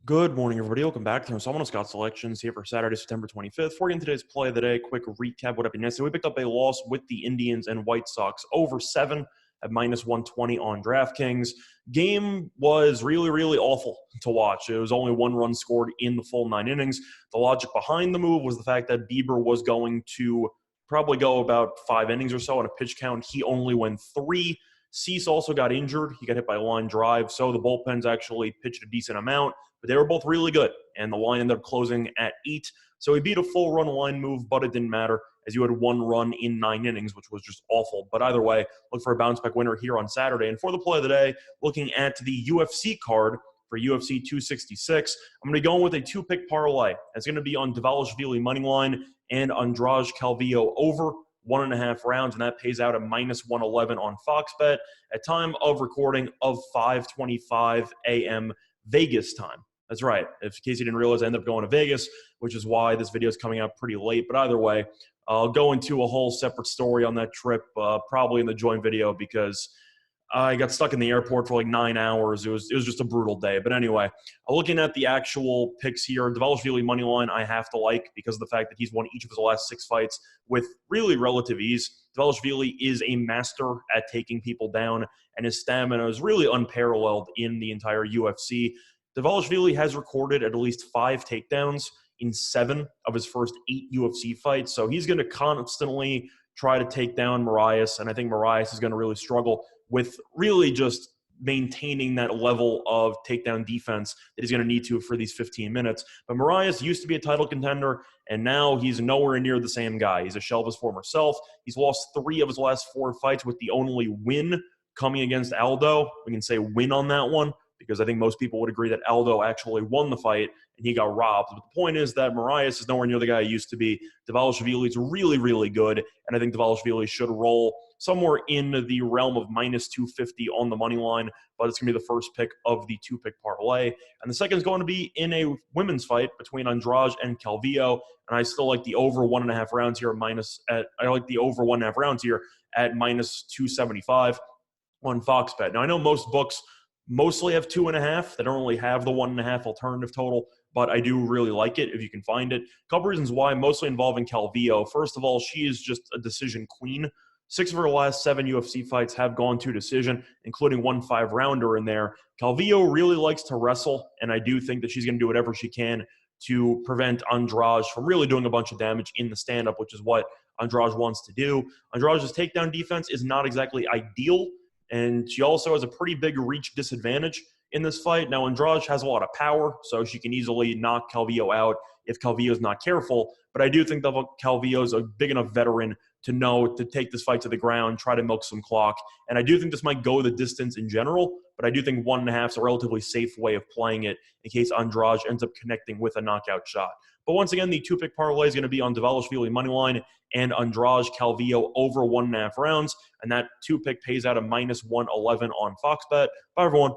Good morning, everybody. Welcome back to Someone Scott Selections here for Saturday, September 25th. For today's play of the day, quick recap what happened yesterday. We picked up a loss with the Indians and White Sox over 7 at -120 on DraftKings. Game was really awful to watch. It was only 1 run scored in the full 9 innings. The logic behind the move was the fact that Bieber was going to probably go about 5 innings or so on a pitch count. He only went 3. Cease also got injured. He got hit by a line drive, so the bullpens actually pitched a decent amount, but they were both really good, and the line ended up closing at 8. So he beat a full run line move, but it didn't matter as you had 1 run in 9 innings, which was just awful. But either way, look for a bounce back winner here on Saturday. And for the play of the day, looking at the UFC card for UFC 266, I'm going to be going with a 2-pick parlay. It's going to be on Dvalishvili moneyline and Andrade Calvillo over 1.5 rounds, and that pays out at -111 on Fox Bet at time of recording of 5:25 a.m. Vegas time. That's right. In case you didn't realize, I ended up going to Vegas, which is why this video is coming out pretty late. But either way, I'll go into a whole separate story on that trip, probably in the joint video, because I got stuck in the airport for like 9 hours. It was just a brutal day. But anyway, looking at the actual picks here, Dvalishvili money line I have to like because of the fact that he's won each of his last 6 fights with really relative ease. Dvalishvili is a master at taking people down, and his stamina is really unparalleled in the entire UFC. Dvalishvili has recorded at least 5 takedowns in 7 of his first 8 UFC fights, so he's going to constantly try to take down Moraes, and I think Moraes is going to really struggle with really just maintaining that level of takedown defense that he's going to need to for these 15 minutes. But Moraes used to be a title contender, and now he's nowhere near the same guy. He's a shell of his former self. He's lost 3 of his last 4 fights, with the only win coming against Aldo. We can say win on that one, because I think most people would agree that Aldo actually won the fight and he got robbed. But the point is that Moraes is nowhere near the guy he used to be. Dvalishvili is really good, and I think Dvalishvili should roll somewhere in the realm of -250 on the money line, but it's going to be the first pick of the 2-pick parlay. And the second is going to be in a women's fight between Andrade and Calvillo, and I still like the over 1.5 rounds here I like the over 1.5 rounds here at -275 on Fox Bet. Now, I know most books mostly have 2.5. They don't really have the 1.5 alternative total, but I do really like it if you can find it. A couple reasons why, mostly involving Calvillo. First of all, she is just a decision queen. 6 of her last 7 UFC fights have gone to decision, including 1 5-rounder in there. Calvillo really likes to wrestle, and I do think that she's going to do whatever she can to prevent Andrade from really doing a bunch of damage in the stand-up, which is what Andrade wants to do. Andrade's takedown defense is not exactly ideal, and she also has a pretty big reach disadvantage in this fight. Now, Andrade has a lot of power, so she can easily knock Calvillo out if Calvillo's not careful. But I do think that Calvillo's a big enough veteran to know to take this fight to the ground, try to milk some clock. And I do think this might go the distance in general, but I do think 1.5 is a relatively safe way of playing it in case Andrade ends up connecting with a knockout shot. But once again, the 2-pick parlay is going to be on Dvalishvili moneyline and Andrade Calvillo over 1.5 rounds, and that 2-pick pays out a -111 on Fox Bet. Bye, everyone.